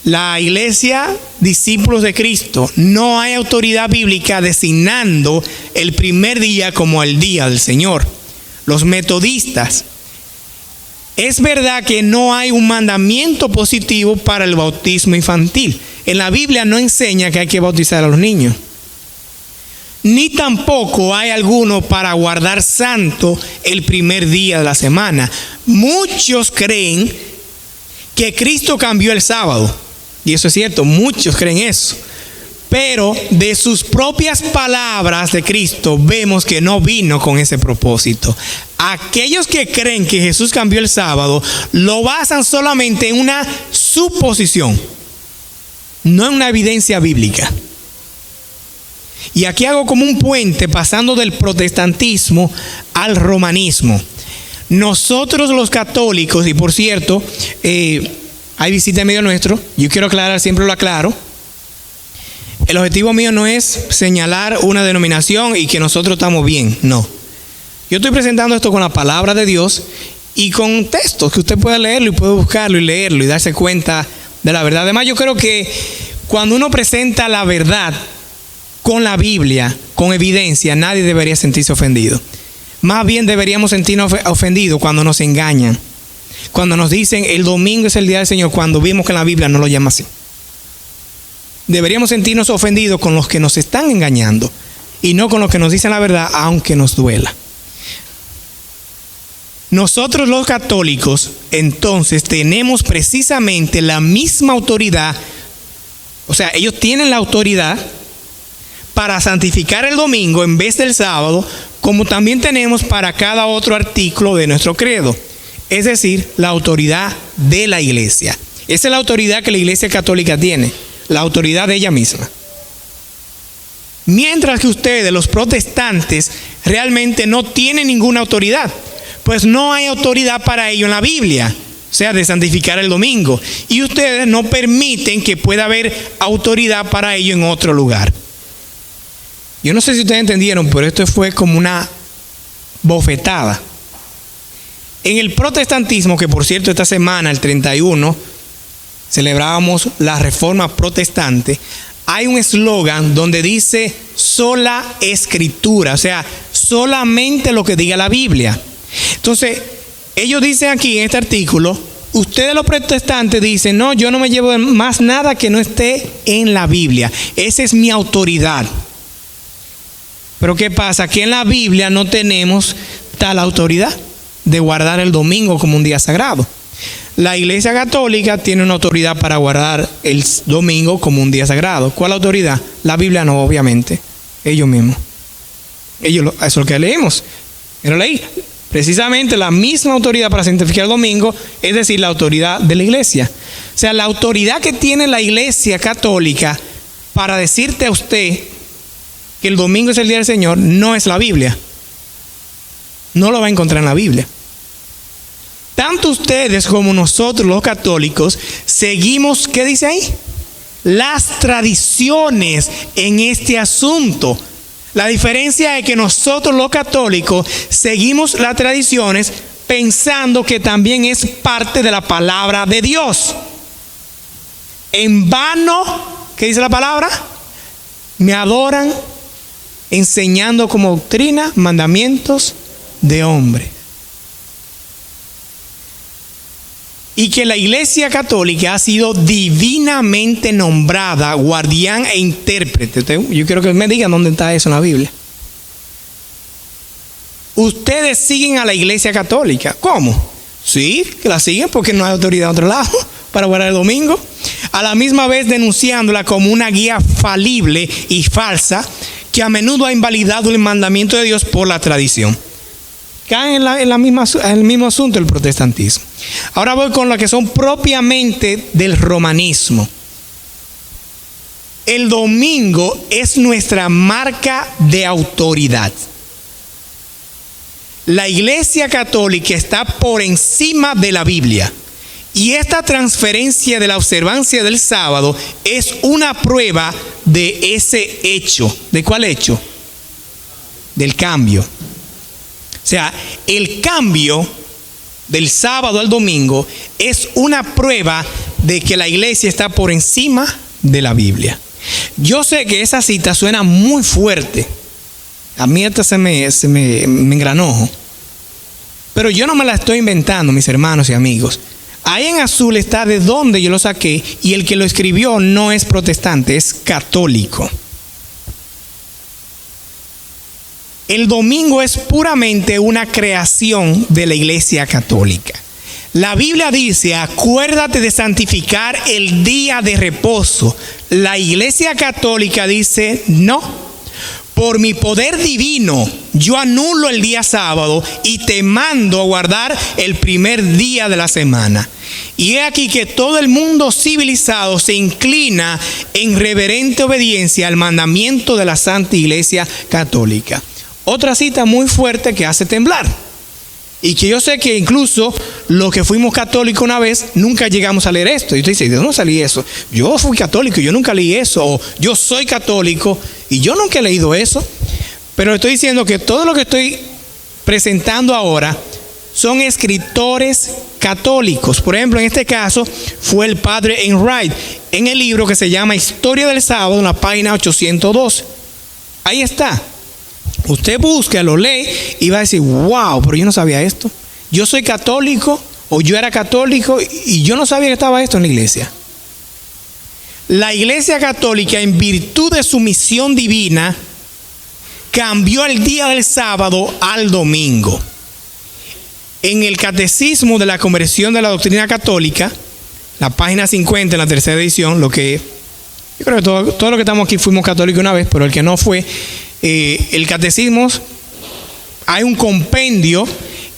La iglesia, discípulos de Cristo, no hay autoridad bíblica designando el primer día como el día del Señor. Los metodistas, es verdad que no hay un mandamiento positivo para el bautismo infantil. En la Biblia no enseña que hay que bautizar a los niños. Ni tampoco hay alguno para guardar santo el primer día de la semana. Muchos creen que Cristo cambió el sábado. Y eso es cierto, muchos creen eso. Pero de sus propias palabras de Cristo vemos que no vino con ese propósito. Aquellos que creen que Jesús cambió el sábado lo basan solamente en una suposición, no en una evidencia bíblica. Y aquí hago como un puente pasando del protestantismo al romanismo. Nosotros los católicos, y por cierto, hay visita en medio nuestro, yo quiero aclarar, siempre lo aclaro. El objetivo mío no es señalar una denominación y que nosotros estamos bien, no. Yo estoy presentando esto con la palabra de Dios y con textos que usted puede leerlo y puede buscarlo y leerlo y darse cuenta de la verdad. Además, yo creo que cuando uno presenta la verdad con la Biblia, con evidencia, nadie debería sentirse ofendido. Más bien deberíamos sentirnos ofendidos cuando nos engañan. Cuando nos dicen el domingo es el día del Señor, cuando vimos que en la Biblia no lo llama así. Deberíamos sentirnos ofendidos con los que nos están engañando y no con los que nos dicen la verdad, aunque nos duela. Nosotros los católicos, entonces, tenemos precisamente la misma autoridad. O sea, ellos tienen la autoridad para santificar el domingo en vez del sábado, como también tenemos para cada otro artículo de nuestro credo. Es decir, la autoridad de la iglesia. Esa es la autoridad que la iglesia católica tiene, la autoridad de ella misma. Mientras que ustedes, los protestantes, realmente no tienen ninguna autoridad, pues no hay autoridad para ello en la Biblia, o sea, de santificar el domingo. Y ustedes no permiten que pueda haber autoridad para ello en otro lugar. Yo no sé si ustedes entendieron, pero esto fue como una bofetada. En el protestantismo, que por cierto esta semana, el 31, celebrábamos la Reforma Protestante, hay un eslogan donde dice sola escritura, o sea, solamente lo que diga la Biblia. Entonces, ellos dicen aquí en este artículo, ustedes los protestantes dicen, no, yo no me llevo más nada que no esté en la Biblia. Esa es mi autoridad. Pero ¿qué pasa? Que en la Biblia no tenemos tal autoridad de guardar el domingo como un día sagrado. La Iglesia Católica tiene una autoridad para guardar el domingo como un día sagrado. ¿Cuál autoridad? La Biblia no, obviamente. Ellos mismos. Eso es lo que leímos. Pero leí precisamente la misma autoridad para santificar el domingo, es decir, la autoridad de la Iglesia. O sea, la autoridad que tiene la Iglesia Católica para decirte a usted que el domingo es el día del Señor no es la Biblia. No lo va a encontrar en la Biblia. Tanto ustedes como nosotros los católicos seguimos, ¿qué dice ahí? Las tradiciones en este asunto. La diferencia es que nosotros los católicos seguimos las tradiciones pensando que también es parte de la palabra de Dios. En vano, ¿qué dice la palabra? Me adoran enseñando como doctrina mandamientos de hombre. Y que la Iglesia Católica ha sido divinamente nombrada guardián e intérprete. Yo quiero que me digan dónde está eso en la Biblia. Ustedes siguen a la Iglesia Católica. ¿Cómo? Sí, que la siguen porque no hay autoridad de otro lado para guardar el domingo. A la misma vez denunciándola como una guía falible y falsa que a menudo ha invalidado el mandamiento de Dios por la tradición. Caen en el mismo asunto del protestantismo. Ahora voy con lo que son propiamente del romanismo. El domingo es nuestra marca de autoridad. La Iglesia Católica está por encima de la Biblia. Y esta transferencia de la observancia del sábado es una prueba de ese hecho. ¿De cuál hecho? Del cambio. O sea, el cambio del sábado al domingo es una prueba de que la iglesia está por encima de la Biblia. Yo sé que esa cita suena muy fuerte. A mí esta se me engranojo. Pero yo no me la estoy inventando, mis hermanos y amigos. Ahí en azul está de dónde yo lo saqué, y el que lo escribió no es protestante, es católico. El domingo es puramente una creación de la Iglesia Católica. La Biblia dice: acuérdate de santificar el día de reposo. La Iglesia Católica dice: no. Por mi poder divino, yo anulo el día sábado y te mando a guardar el primer día de la semana. Y he aquí que todo el mundo civilizado se inclina en reverente obediencia al mandamiento de la Santa Iglesia Católica. Otra cita muy fuerte que hace temblar. Y que yo sé que incluso los que fuimos católicos una vez, nunca llegamos a leer esto. Y usted dice: ¿de dónde salí eso? Yo fui católico, yo nunca leí eso. O yo soy católico y yo nunca he leído eso. Pero estoy diciendo que todo lo que estoy presentando ahora son escritores católicos. Por ejemplo, en este caso fue el padre Enright, en el libro que se llama Historia del Sábado, en la página 812. Ahí está. Usted busca, lo lee y va a decir: wow, pero yo no sabía esto. Yo soy católico, o yo era católico, y yo no sabía que estaba esto en la iglesia. La Iglesia Católica, en virtud de su misión divina, cambió el día del sábado al domingo. En el Catecismo de la Conversión de la Doctrina Católica, la página 50, en la tercera edición, yo creo que todos los que estamos aquí fuimos católicos una vez, pero el que no fue, el catecismo, hay un compendio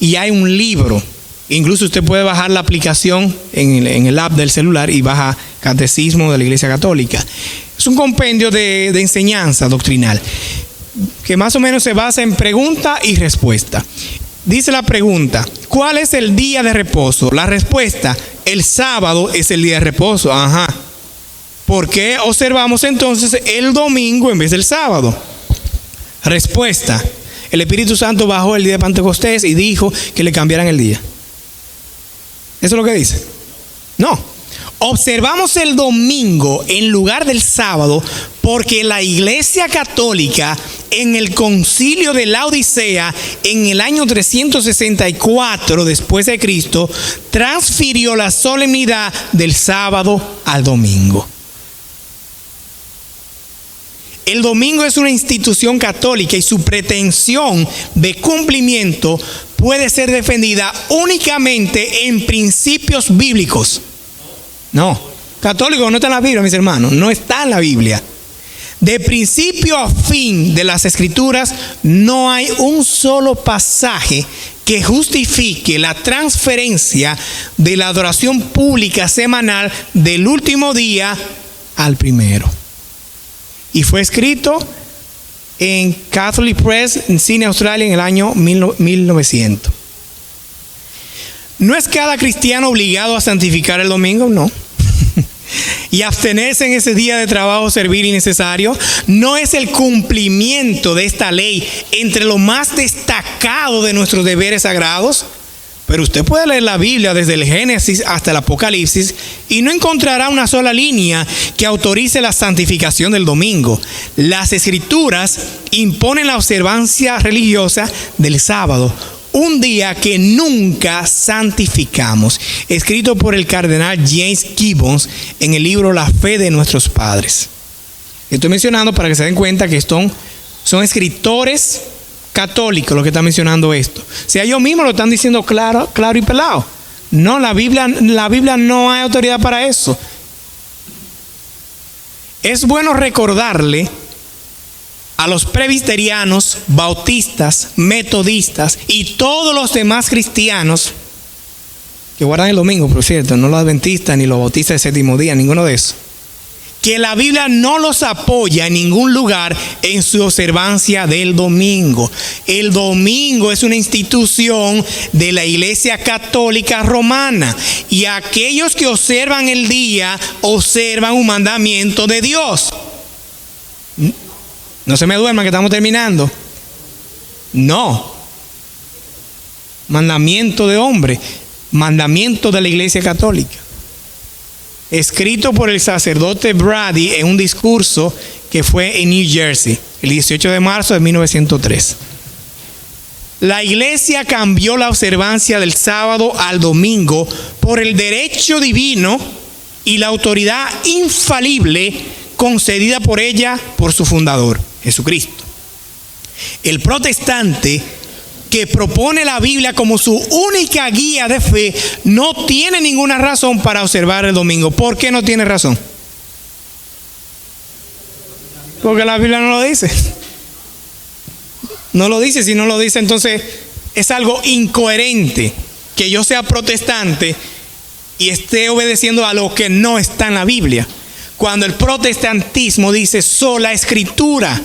y hay un libro. Incluso usted puede bajar la aplicación en el app del celular y baja Catecismo de la Iglesia Católica. Es un compendio de enseñanza doctrinal que más o menos se basa en pregunta y respuesta. Dice la pregunta: ¿cuál es el día de reposo? La respuesta: el sábado es el día de reposo. Ajá. ¿Por qué observamos entonces el domingo en vez del sábado? Respuesta: el Espíritu Santo bajó el día de Pentecostés y dijo que le cambiaran el día. ¿Eso es lo que dice? No. Observamos el domingo en lugar del sábado porque la Iglesia Católica, en el Concilio de la Odisea, en el año 364 después de Cristo, transfirió la solemnidad del sábado al domingo. El domingo es una institución católica y su pretensión de cumplimiento puede ser defendida únicamente en principios bíblicos. No, católico no está en la Biblia, mis hermanos, no está en la Biblia. De principio a fin de las Escrituras no hay un solo pasaje que justifique la transferencia de la adoración pública semanal del último día al primero. Y fue escrito en Catholic Press, en Sydney, Australia, en el año 1900. ¿No es cada cristiano obligado a santificar el domingo? No. Y abstenerse en ese día de trabajo, servir innecesario. No es el cumplimiento de esta ley entre lo más destacado de nuestros deberes sagrados. Pero usted puede leer la Biblia desde el Génesis hasta el Apocalipsis y no encontrará una sola línea que autorice la santificación del domingo. Las Escrituras imponen la observancia religiosa del sábado, un día que nunca santificamos, escrito por el cardenal James Gibbons en el libro La Fe de Nuestros Padres. Estoy mencionando para que se den cuenta que son escritores católicos los que están mencionando esto. Si ellos mismos lo están diciendo claro y pelado. No, la Biblia no hay autoridad para eso. Es bueno recordarle a los presbiterianos, bautistas, metodistas y todos los demás cristianos que guardan el domingo, por cierto, no los adventistas ni los bautistas del séptimo día, ninguno de esos, que la Biblia no los apoya en ningún lugar en su observancia del domingo. El domingo es una institución de la Iglesia Católica Romana, y aquellos que observan el día observan un mandamiento de Dios. No se me duerman que estamos terminando. No. Mandamiento de hombre, mandamiento de la Iglesia Católica, escrito por el sacerdote Brady en un discurso que fue en New Jersey, el 18 de marzo de 1903. La Iglesia cambió la observancia del sábado al domingo por el derecho divino y la autoridad infalible concedida por ella, por su fundador, Jesucristo. El protestante que propone la Biblia como su única guía de fe no tiene ninguna razón para observar el domingo. ¿Por qué no tiene razón? Porque la Biblia no lo dice. No lo dice. Si no lo dice, entonces es algo incoherente que yo sea protestante y esté obedeciendo a lo que no está en la Biblia, cuando el protestantismo dice sola escritura.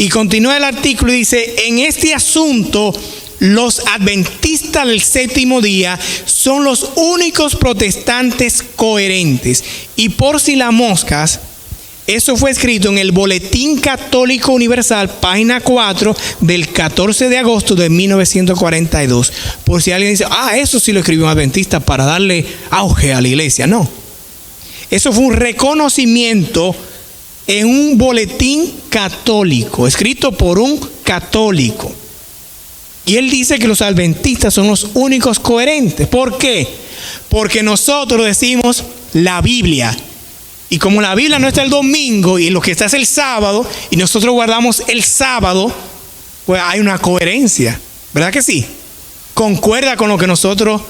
Y continúa el artículo y dice: en este asunto, los adventistas del séptimo día son los únicos protestantes coherentes. Y por si las moscas, eso fue escrito en el Boletín Católico Universal, página 4, del 14 de agosto de 1942. Por si alguien dice: eso sí lo escribió un adventista para darle auge a la iglesia. No. Eso fue un reconocimiento en un boletín católico, escrito por un católico. Y él dice que los adventistas son los únicos coherentes. ¿Por qué? Porque nosotros decimos la Biblia. Y como la Biblia no está el domingo y lo que está es el sábado, y nosotros guardamos el sábado, pues hay una coherencia. ¿Verdad que sí? Concuerda con lo que nosotros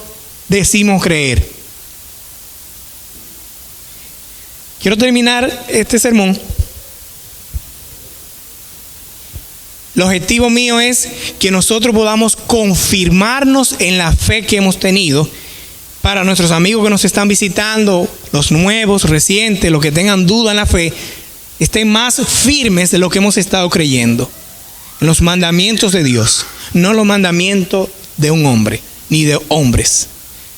decimos creer. Quiero terminar este sermón. El objetivo mío es que nosotros podamos confirmarnos en la fe que hemos tenido. Para nuestros amigos que nos están visitando, los nuevos, recientes, los que tengan duda en la fe, estén más firmes de lo que hemos estado creyendo, en los mandamientos de Dios, no los mandamientos de un hombre, ni de hombres,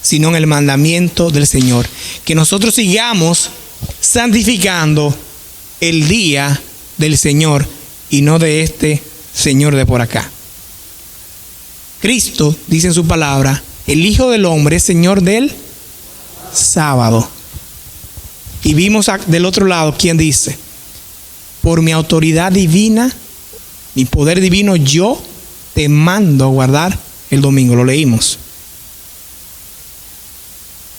sino en el mandamiento del Señor. Que nosotros sigamos santificando el día del Señor y no de este Señor de por acá. Cristo dice en su palabra: el Hijo del Hombre es Señor del sábado. Y vimos del otro lado quien dice: por mi autoridad divina, mi poder divino, yo te mando a guardar el domingo. Lo leímos.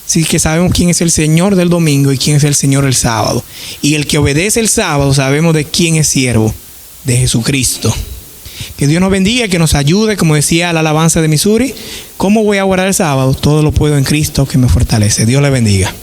Así que sabemos quién es el Señor del domingo y quién es el Señor del sábado. Y el que obedece el sábado, sabemos de quién es siervo: de Jesucristo. Que Dios nos bendiga, que nos ayude, como decía la alabanza de Missouri. ¿Cómo voy a guardar el sábado? Todo lo puedo en Cristo que me fortalece. Dios le bendiga.